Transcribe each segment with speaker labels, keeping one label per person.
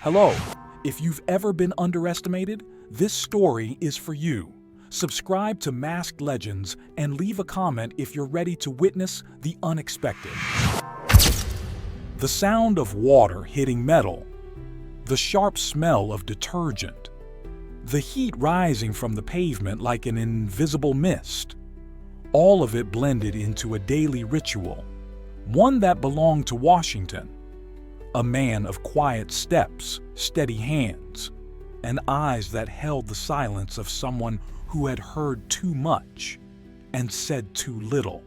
Speaker 1: Hello. If you've ever been underestimated, this story is for you. Subscribe to Masked Legends and leave a comment if you're ready to witness the unexpected. The sound of water hitting metal, the sharp smell of detergent, the heat rising from the pavement like an invisible mist. All of it blended into a daily ritual, one that belonged to Washington. A man of quiet steps, steady hands, and eyes that held the silence of someone who had heard too much and said too little.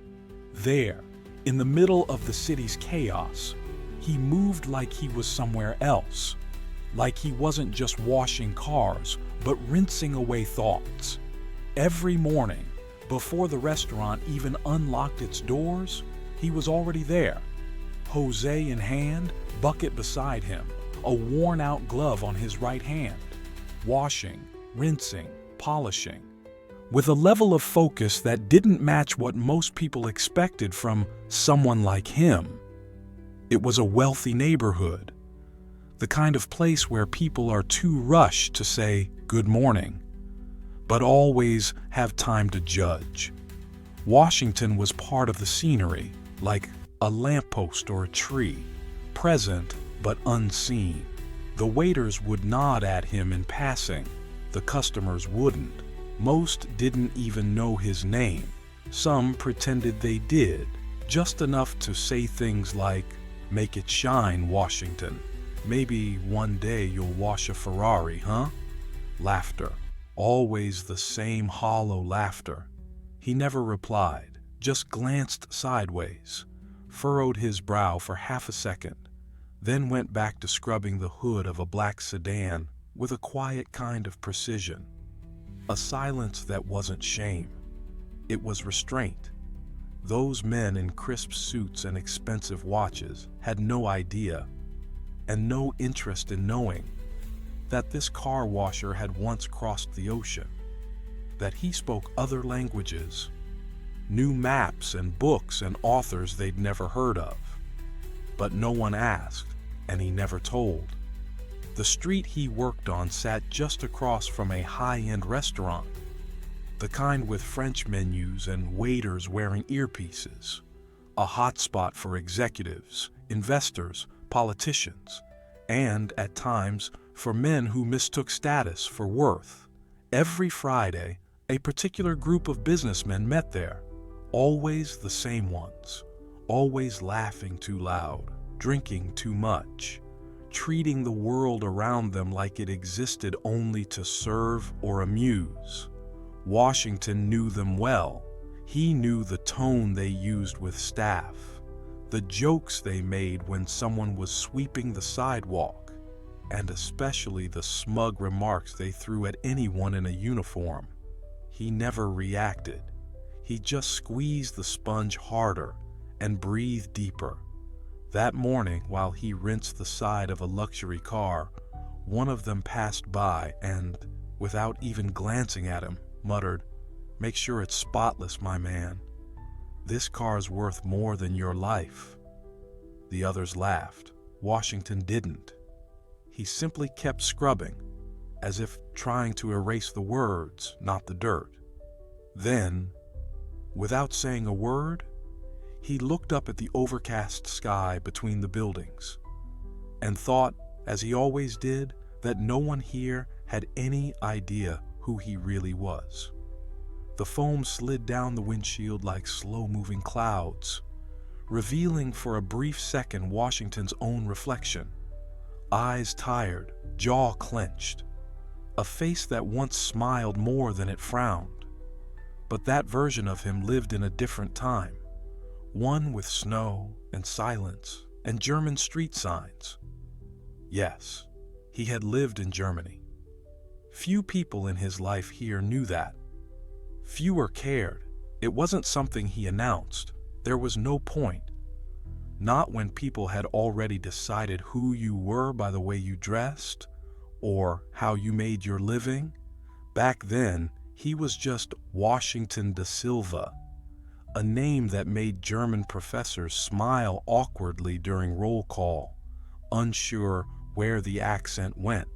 Speaker 1: There, in the middle of the city's chaos, he moved like he was somewhere else, like he wasn't just washing cars, but rinsing away thoughts. Every morning, before the restaurant even unlocked its doors, he was already there, Jose in hand, bucket beside him, a worn-out glove on his right hand, washing, rinsing, polishing, with a level of focus that didn't match what most people expected from someone like him. It was a wealthy neighborhood, the kind of place where people are too rushed to say good morning, but always have time to judge. Washington was part of the scenery, like a lamppost or a tree, present but unseen. The waiters would nod at him in passing. The customers wouldn't. Most didn't even know his name. Some pretended they did, just enough to say things like, "Make it shine, Washington. Maybe one day you'll wash a Ferrari, huh?" Laughter. Always the same hollow laughter. He never replied, just glanced sideways, furrowed his brow for half a second, then went back to scrubbing the hood of a black sedan with a quiet kind of precision. A silence that wasn't shame. It was restraint. Those men in crisp suits and expensive watches had no idea, and no interest in knowing, that this car washer had once crossed the ocean, that he spoke other languages, knew maps and books and authors they'd never heard of. But no one asked, and he never told. The street he worked on sat just across from a high-end restaurant, the kind with French menus and waiters wearing earpieces, a hotspot for executives, investors, politicians, and, at times, for men who mistook status for worth. Every Friday, a particular group of businessmen met there, always the same ones, always laughing too loud, drinking too much, treating the world around them like it existed only to serve or amuse. Washington knew them well. He knew the tone they used with staff, the jokes they made when someone was sweeping the sidewalk, and especially the smug remarks they threw at anyone in a uniform. He never reacted. He just squeezed the sponge harder and breathed deeper. That morning, while he rinsed the side of a luxury car, one of them passed by and, without even glancing at him, muttered, "Make sure it's spotless, my man. This car's worth more than your life." The others laughed. Washington didn't. He simply kept scrubbing, as if trying to erase the words, not the dirt. Then, without saying a word, he looked up at the overcast sky between the buildings and thought, as he always did, that no one here had any idea who he really was. The foam slid down the windshield like slow-moving clouds, revealing for a brief second Washington's own reflection. Eyes tired, jaw clenched, a face that once smiled more than it frowned. But that version of him lived in a different time, one with snow and silence and German street signs. Yes, he had lived in Germany. Few people in his life here knew that. Fewer cared. It wasn't something he announced. There was no point. Not when people had already decided who you were by the way you dressed or how you made your living. Back then, he was just Washington da Silva, a name that made German professors smile awkwardly during roll call, unsure where the accent went,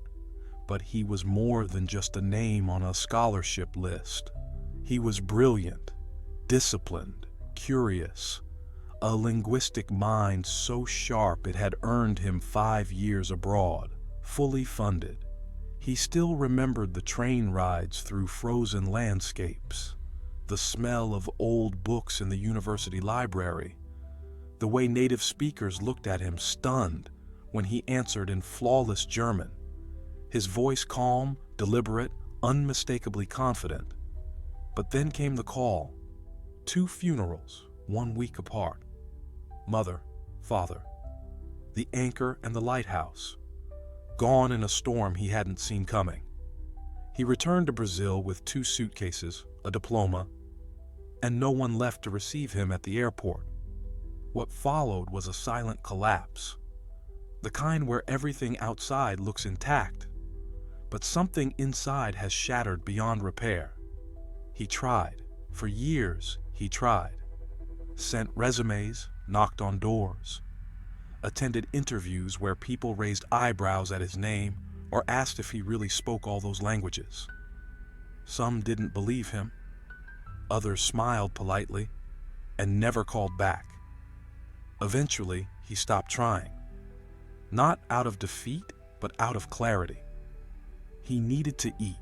Speaker 1: but he was more than just a name on a scholarship list. He was brilliant, disciplined, curious, a linguistic mind so sharp it had earned him 5 years abroad, fully funded. He still remembered the train rides through frozen landscapes, the smell of old books in the university library, the way native speakers looked at him stunned when he answered in flawless German, his voice calm, deliberate, unmistakably confident. But then came the call. 2 funerals, 1 week apart. Mother, father, the anchor and the lighthouse, gone in a storm he hadn't seen coming. He returned to Brazil with 2 suitcases, a diploma, and no one left to receive him at the airport. What followed was a silent collapse, the kind where everything outside looks intact, but something inside has shattered beyond repair. He tried. For years, he tried. Sent resumes, knocked on doors, attended interviews where people raised eyebrows at his name or asked if he really spoke all those languages. Some didn't believe him. Others smiled politely and never called back. Eventually, he stopped trying. Not out of defeat, but out of clarity. He needed to eat.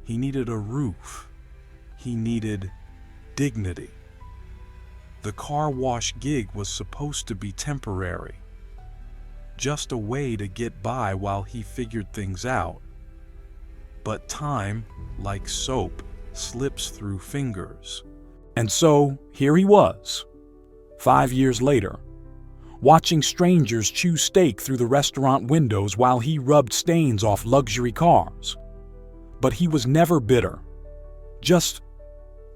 Speaker 1: He needed a roof. He needed dignity. The car wash gig was supposed to be temporary, just a way to get by while he figured things out. But time, like soap, slips through fingers. And so, here he was, 5 years later, watching strangers chew steak through the restaurant windows while he rubbed stains off luxury cars. But he was never bitter, just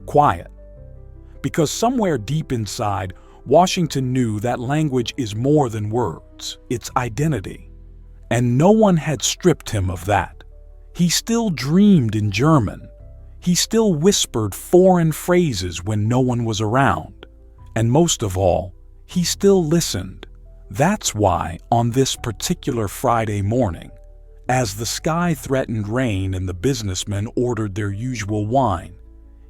Speaker 1: quiet. Because somewhere deep inside, Washington knew that language is more than words, it's identity. And no one had stripped him of that. He still dreamed in German. He still whispered foreign phrases when no one was around. And most of all, he still listened. That's why, on this particular Friday morning, as the sky threatened rain and the businessmen ordered their usual wine,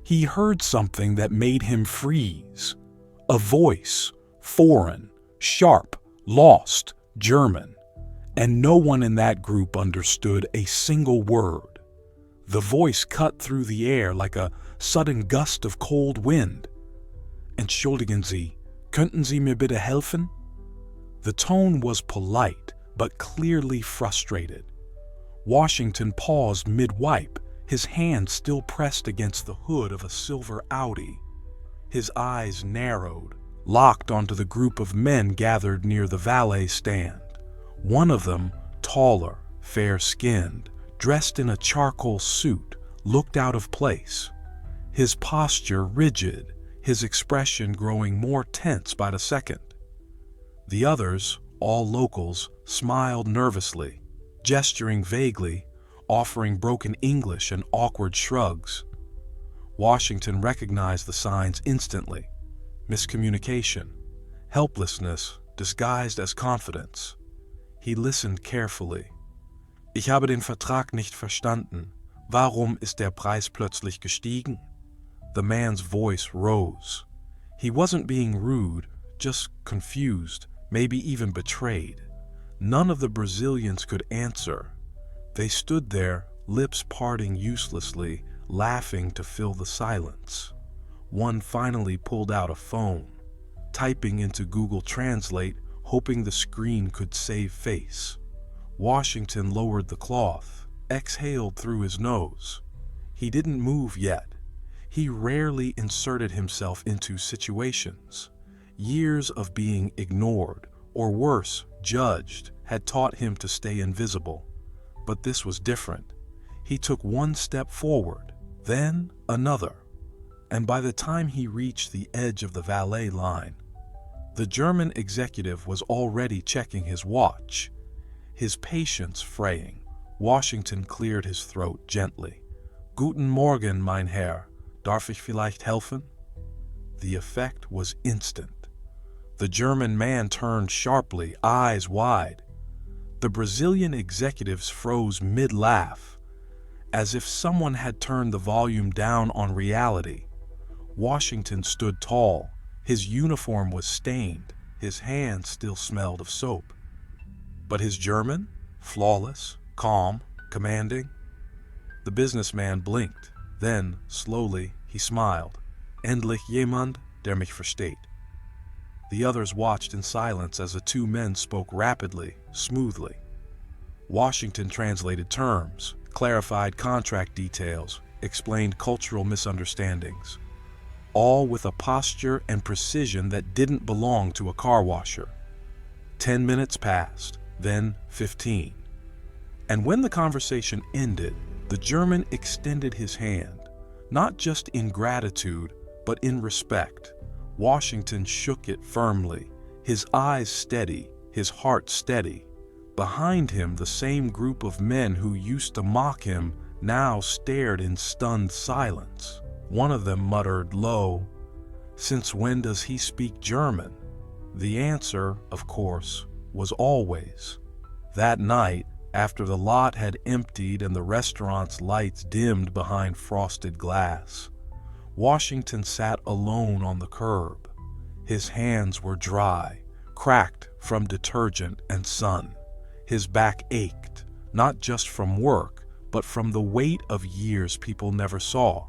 Speaker 1: he heard something that made him freeze. A voice, foreign, sharp, lost, German. And no one in that group understood a single word. The voice cut through the air like a sudden gust of cold wind. Entschuldigen Sie, könnten Sie mir bitte helfen? The tone was polite, but clearly frustrated. Washington paused mid-wipe, his hand still pressed against the hood of a silver Audi. His eyes narrowed, locked onto the group of men gathered near the valet stand. One of them, taller, fair-skinned, dressed in a charcoal suit, looked out of place. His posture rigid, his expression growing more tense by the second. The others, all locals, smiled nervously, gesturing vaguely, offering broken English and awkward shrugs. Washington recognized the signs instantly. Miscommunication, helplessness disguised as confidence. He listened carefully. Ich habe den Vertrag nicht verstanden. Warum ist der Preis plötzlich gestiegen? The man's voice rose. He wasn't being rude, just confused, maybe even betrayed. None of the Brazilians could answer. They stood there, lips parting uselessly, laughing to fill the silence. One finally pulled out a phone, typing into Google Translate, hoping the screen could save face. Washington lowered the cloth, exhaled through his nose. He didn't move yet. He rarely inserted himself into situations. Years of being ignored, or worse, judged, had taught him to stay invisible. But this was different. He took one step forward, then another. And by the time he reached the edge of the valet line, the German executive was already checking his watch. His patience fraying, Washington cleared his throat gently. Guten Morgen, mein Herr. Darf ich vielleicht helfen? The effect was instant. The German man turned sharply, eyes wide.
Speaker 2: The Brazilian executives froze mid-laugh, as if someone had turned the volume down on reality. Washington stood tall. His uniform was stained. His hands still smelled of soap. But his German? Flawless, calm, commanding. The businessman blinked. Then, slowly, he smiled. Endlich jemand, der mich versteht. The others watched in silence as the two men spoke rapidly, smoothly. Washington translated terms, clarified contract details, explained cultural misunderstandings, all with a posture and precision that didn't belong to a car washer. 10 minutes passed, then 15. And when the conversation ended, the German extended his hand, not just in gratitude, but in respect. Washington shook it firmly, his eyes steady, his heart steady. Behind him, the same group of men who used to mock him now stared in stunned silence. One of them muttered low, "Since when does he speak German?" The answer, of course, was always. That night, after the lot had emptied and the restaurant's lights dimmed behind frosted glass, Washington sat alone on the curb. His hands were dry, cracked from detergent and sun. His back ached, not just from work, but from the weight of years people never saw.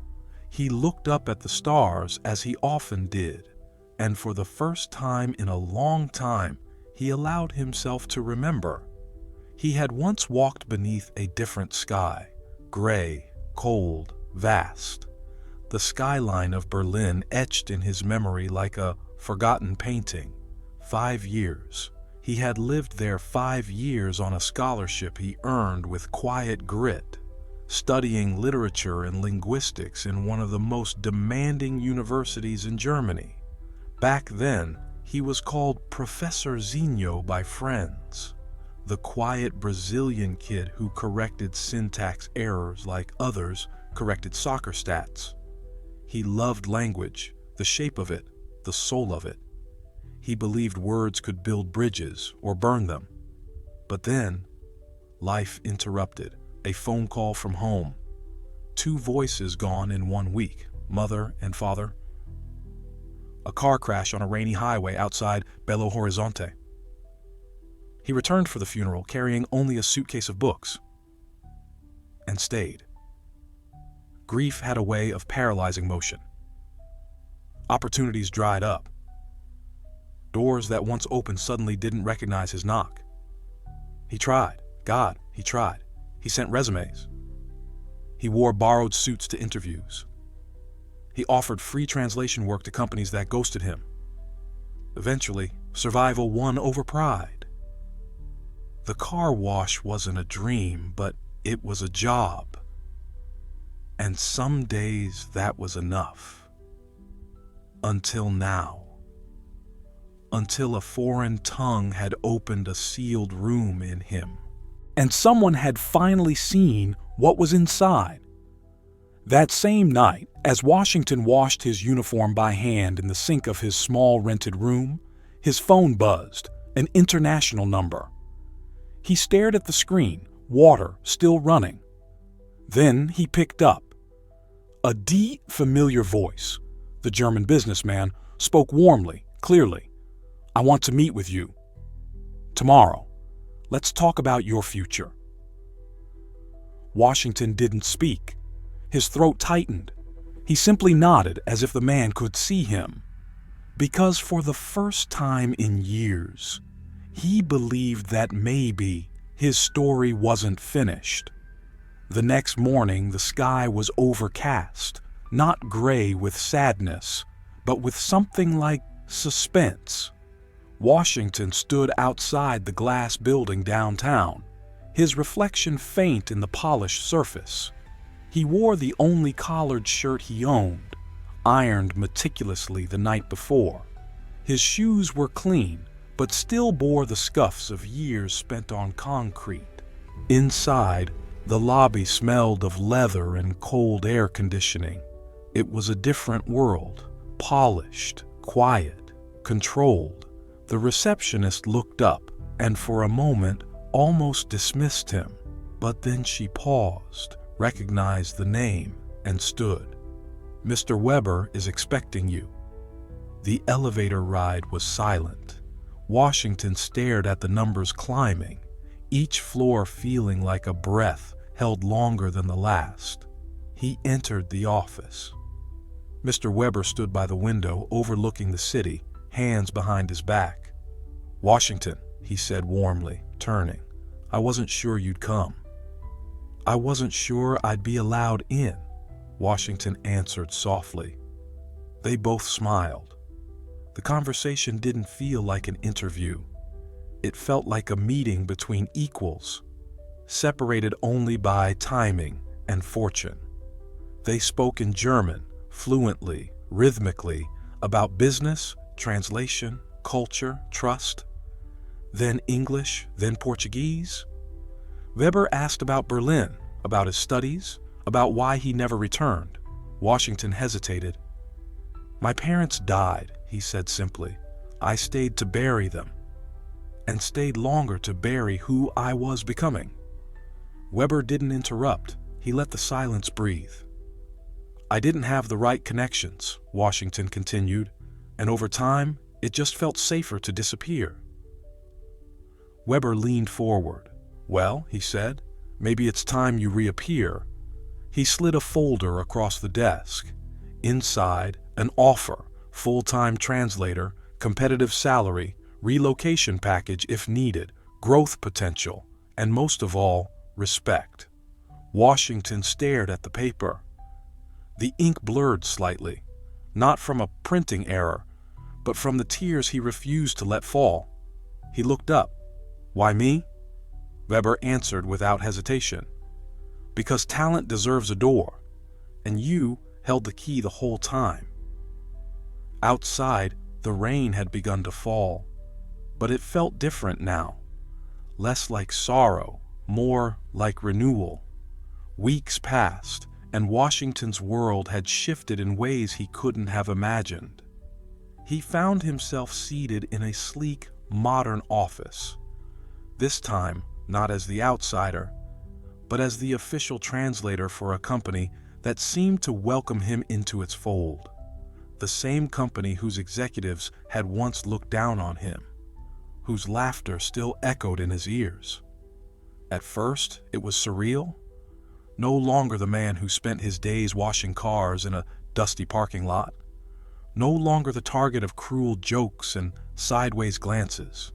Speaker 2: He looked up at the stars as he often did, and for the first time in a long time, he allowed himself to remember. He had once walked beneath a different sky, gray, cold, vast. The skyline of Berlin etched in his memory like a forgotten painting. 5 years. He had lived there 5 years on a scholarship he earned with quiet grit, studying literature and linguistics in one of the most demanding universities in Germany. Back then, he was called Professor Zinho by friends, the quiet Brazilian kid who corrected syntax errors like others corrected soccer stats. He loved language, the shape of it, the soul of it. He believed words could build bridges or burn them. But then, life interrupted. A phone call from home. 2 voices gone in 1 week, mother and father. A car crash on a rainy highway outside Belo Horizonte. He returned for the funeral carrying only a suitcase of books, and stayed. Grief had a way of paralyzing motion. Opportunities dried up. Doors that once opened suddenly didn't recognize his knock. He tried. God, he tried. He sent resumes. He wore borrowed suits to interviews. He offered free translation work to companies that ghosted him. Eventually, survival won over pride. The car wash wasn't a dream, but it was a job. And some days that was enough. Until now. Until a foreign tongue had opened a sealed room in him.
Speaker 1: And someone had finally seen what was inside. That same night, as Washington washed his uniform by hand in the sink of his small rented room, his phone buzzed, an international number. He stared at the screen, water still running. Then he picked up. A deep, familiar voice, the German businessman, spoke warmly, clearly. "I want to meet with you. Tomorrow. Let's talk about your future." Washington didn't speak. His throat tightened. He simply nodded as if the man could see him. Because for the first time in years, he believed that maybe his story wasn't finished. The next morning, the sky was overcast, not gray with sadness, but with something like suspense. Washington stood outside the glass building downtown, his reflection faint in the polished surface. He wore the only collared shirt he owned, ironed meticulously the night before. His shoes were clean, but still bore the scuffs of years spent on concrete. Inside, the lobby smelled of leather and cold air conditioning. It was a different world, polished, quiet, controlled. The receptionist looked up, and for a moment,
Speaker 2: almost dismissed him, but then she paused, recognized the name, and stood. "Mr. Weber is expecting you." The elevator ride was silent. Washington stared at the numbers climbing, each floor feeling like a breath held longer than the last. He entered the office. Mr. Weber stood by the window overlooking the city, hands behind his back. "Washington," he said warmly, turning. "I wasn't sure you'd come." "I wasn't sure I'd be allowed in," Washington answered softly. They both smiled. The conversation didn't feel like an interview. It felt like a meeting between equals, separated only by timing and fortune. They spoke in German, fluently, rhythmically, about business, translation, culture, trust. Then English, then Portuguese. Weber asked about Berlin, about his studies, about why he never returned. Washington hesitated. "My parents died," he said simply. "I stayed to bury them, and stayed longer to bury who I was becoming." Weber didn't interrupt. He let the silence breathe. "I didn't have the right connections," Washington continued, "and over time, it just felt safer to disappear." Weber leaned forward. "Well," he said, "maybe it's time you reappear." He slid a folder across the desk. Inside, an offer, full-time translator, competitive salary, relocation package if needed, growth potential, and most of all, respect. Washington stared at the paper. The ink blurred slightly, not from a printing error, but from the tears he refused to let fall. He looked up. "Why me?" Weber answered without hesitation. "Because talent deserves a door, and you held the key the whole time." Outside, the rain had begun to fall, but it felt different now. Less like sorrow, more like renewal. Weeks passed, and Washington's world had shifted in ways he couldn't have imagined. He found himself seated in a sleek, modern office. This time, not as the outsider, but as the official translator for a company that seemed to welcome him into its fold. The same company whose executives had once looked down on him, whose laughter still echoed in his ears. At first, it was surreal. No longer the man who spent his days washing cars in a dusty parking lot. No longer the target of cruel jokes and sideways glances.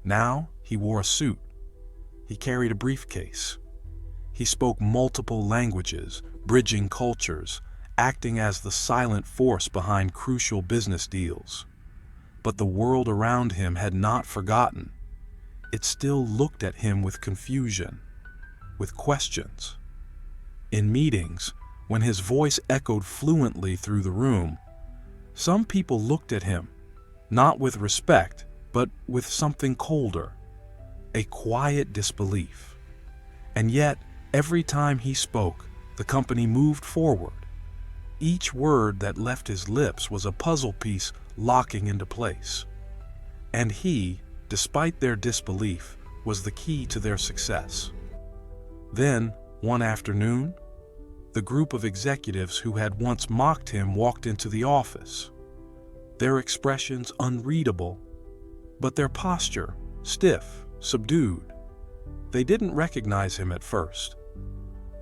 Speaker 2: Now, he wore a suit. He carried a briefcase. He spoke multiple languages, bridging cultures, acting as the silent force behind crucial business deals. But the world around him had not forgotten. It still looked at him with confusion, with questions. In meetings, when his voice echoed fluently through the room, some people looked at him, not with respect, but with something colder, a quiet disbelief. And yet, every time he spoke, the company moved forward. Each word that left his lips was a puzzle piece locking into place. And he, despite their disbelief, was the key to their success. Then, one afternoon, the group of executives who had once mocked him walked into the office. Their expressions unreadable, but their posture stiff, subdued. They didn't recognize him at first.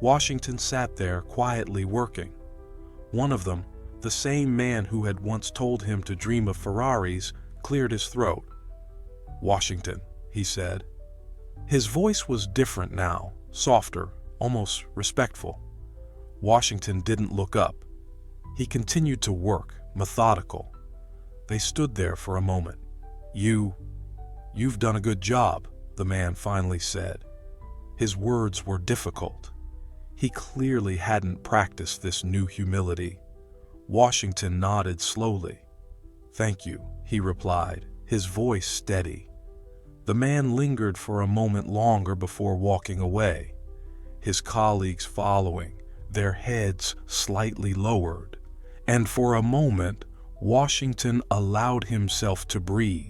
Speaker 2: Washington sat there quietly working. One of them, the same man who had once told him to dream of Ferraris, cleared his throat. "Washington," he said. His voice was different now, softer, almost respectful. Washington didn't look up. He continued to work, methodical. They stood there for a moment. You've done a good job," the man finally said. His words were difficult. He clearly hadn't practiced this new humility. Washington nodded slowly. "Thank you," he replied, his voice steady. The man lingered for a moment longer before walking away, his colleagues following, their heads slightly lowered. And for a moment, Washington allowed himself to breathe,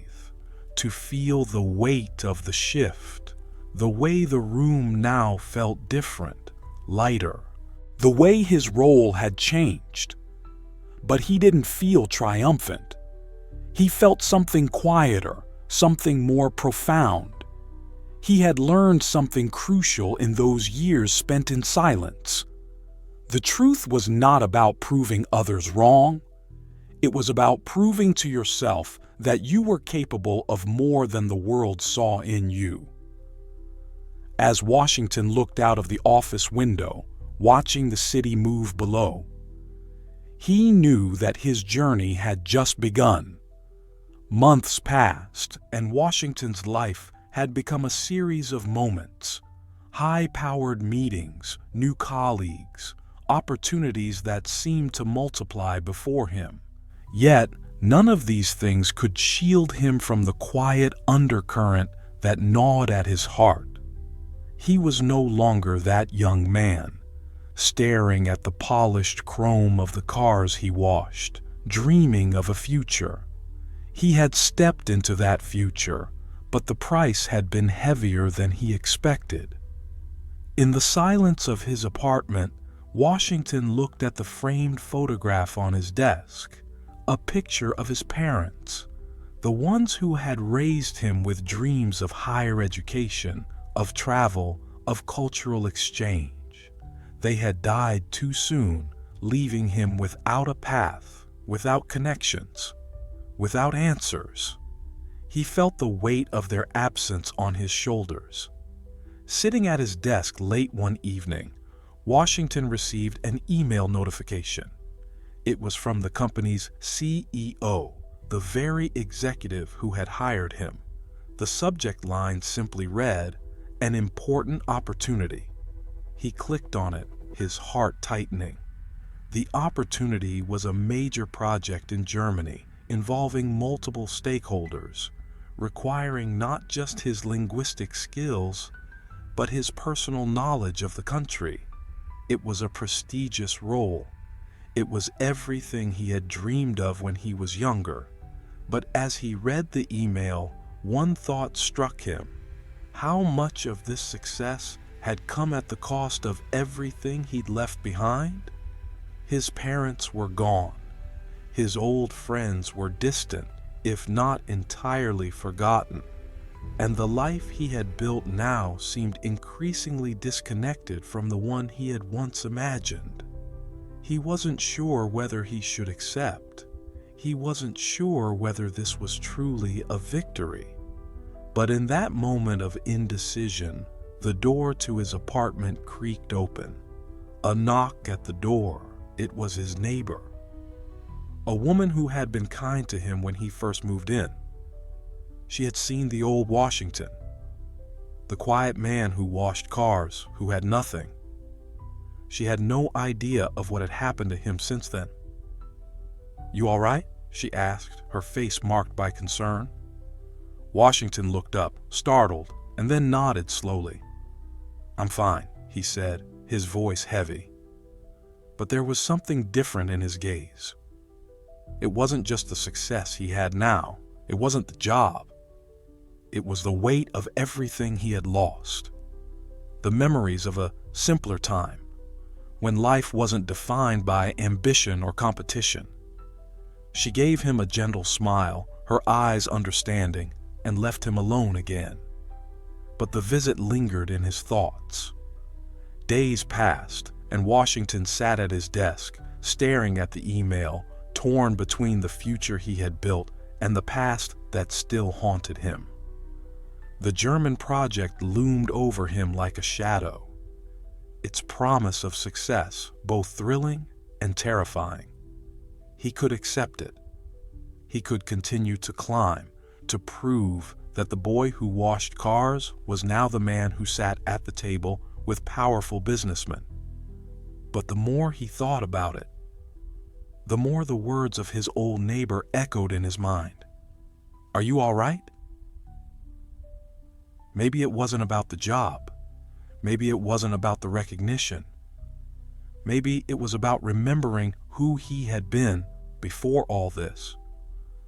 Speaker 2: to feel the weight of the shift, The way the room now felt different, lighter.
Speaker 1: The way his role had changed. But he didn't feel triumphant. He felt something quieter, something more profound. He had learned something crucial in those years spent in silence. The truth was not about proving others wrong. It was about proving to yourself that you were capable of more than the world saw in you. As Washington looked out of the office window, watching the city move below, he knew that his journey had just begun. Months passed, and Washington's life had become a series of moments, high-powered meetings, new colleagues, opportunities that seemed to multiply before him. Yet, none of these things could shield him from the quiet undercurrent that gnawed at his heart. He was no longer that young man, staring at the polished chrome of the cars he washed, dreaming of a future. He had stepped into that future, but the price had been heavier than he expected. In the silence of his apartment, Washington looked at the framed photograph on his desk, a picture of his parents, the ones who had raised him with dreams of higher education, of travel, of cultural exchange. They had died too soon, leaving him without a path, without connections, without answers. He felt the weight of their absence on his shoulders. Sitting at his desk late one evening, Washington received an email notification. It was from the company's CEO, the very executive who had hired him. The subject line simply read, "An important opportunity." He clicked on it, his heart tightening. The opportunity was a major project in Germany involving multiple stakeholders, requiring not just his linguistic skills, but his personal knowledge of the country. It was a prestigious role. It was everything he had dreamed of when he was younger. But as he read the email, one thought struck him. How much of this success had come at the cost of everything he'd left behind? His parents were gone. His old friends were distant, if not entirely forgotten. And the life he had built now seemed increasingly disconnected from the one he had once imagined. He wasn't sure whether he should accept. He wasn't sure whether this was truly a victory. But in that moment of indecision, the door to his apartment creaked open. A knock at the door. It was his neighbor. A woman who had been kind to him when he first moved in. She had seen the old Washington, the quiet man who washed cars, who had nothing. She had no idea of what had happened to him since then. "You all right?" she asked, her face marked by concern. Washington looked up, startled, and then nodded slowly. "I'm fine," he said, his voice heavy. But there was something different in his gaze. It wasn't just the success he had now. It wasn't the job. It was the weight of everything he had lost. The memories of a simpler time, when life wasn't defined by ambition or competition. She gave him a gentle smile, her eyes understanding, and left him alone again. But the visit lingered in his thoughts. Days passed, and Washington sat at his desk, staring at the email, torn between the future he had built and the past that still haunted him. The German project loomed over him like a shadow, its promise of success both thrilling and terrifying. He could accept it. He could continue to climb, to prove that the boy who washed cars was now the man who sat at the table with powerful businessmen. But the more he thought about it, the more the words of his old neighbor echoed in his mind. "Are you all right?" Maybe it wasn't about the job. Maybe it wasn't about the recognition. Maybe it was about remembering who he had been before all this,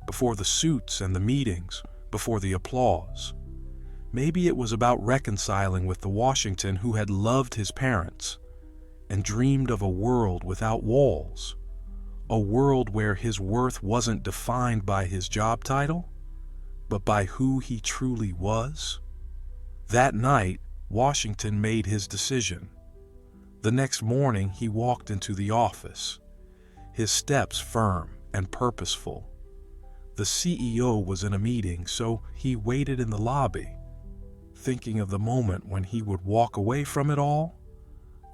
Speaker 1: before the suits and the meetings, before the applause.
Speaker 2: Maybe it was about reconciling with the Washington who had loved his parents and dreamed of a world without walls, a world where his worth wasn't defined by his job title, but by who he truly was. That night, Washington made his decision. The next morning, he walked into the office, his steps firm and purposeful. The CEO was in a meeting, so he waited in the lobby, thinking of the moment when he would walk away from it all.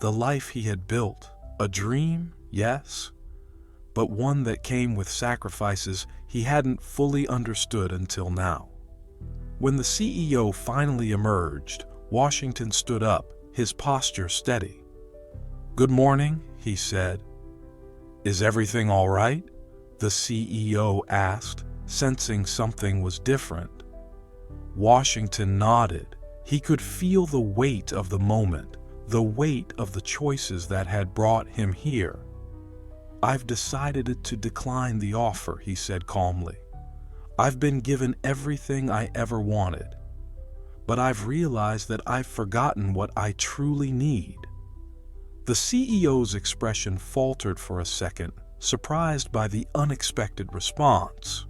Speaker 2: The life he had built, a dream, yes, but one that came with sacrifices he hadn't fully understood until now. When the CEO finally emerged, Washington stood up, his posture steady. "Good morning," he said. "Is everything all right?" the CEO asked, sensing something was different. Washington nodded. He could feel the weight of the moment, the weight of the choices that had brought him here. "I've decided to decline the offer," he said calmly. "I've been given everything I ever wanted, but I've realized that I've forgotten what I truly need." The CEO's expression faltered for a second, surprised by the unexpected response.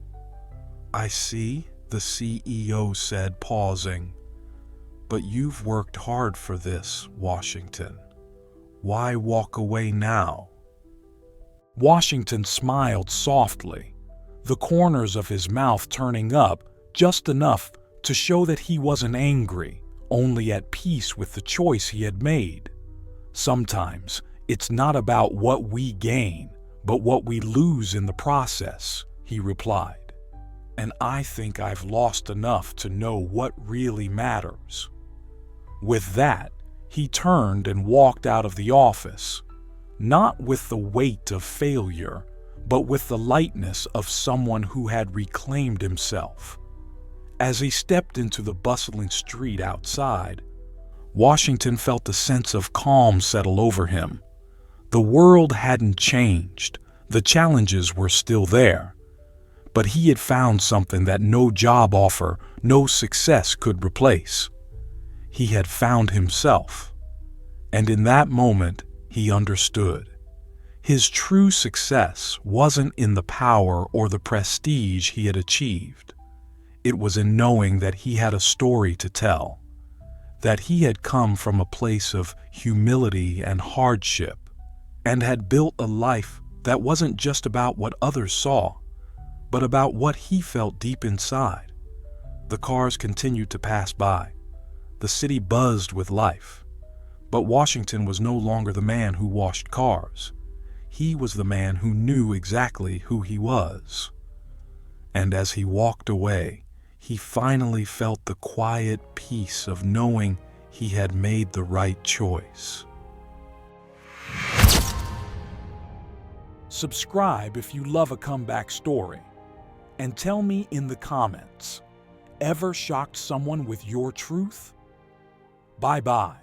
Speaker 2: "I see," the CEO said, pausing. "But you've worked hard for this, Washington. Why walk away now?"
Speaker 1: Washington smiled softly, the corners of his mouth turning up just enough to show that he wasn't angry, only at peace with the choice he had made. "Sometimes it's not about what we gain, but what we lose in the process," he replied. "And I think I've lost enough to know what really matters." With that, he turned and walked out of the office, not with the weight of failure, but with the lightness of someone who had reclaimed himself. As he stepped into the bustling street outside, Washington felt a sense of calm settle over him. The world hadn't changed, the challenges were still there, but he had found something that no job offer, no success could replace. He had found himself, and in that moment, he understood. His true success wasn't in the power or the prestige he had achieved. It was in knowing that he had a story to tell, that he had come from a place of humility and hardship, and had built a life that wasn't just about what others saw, but about what he felt deep inside. The cars continued to pass by. The city buzzed with life. But Washington was no longer the man who washed cars. He was the man who knew exactly who he was. And as he walked away, he finally felt the quiet peace of knowing he had made the right choice. Subscribe if you love a comeback story. And tell me in the comments, ever shocked someone with your truth? Bye-bye.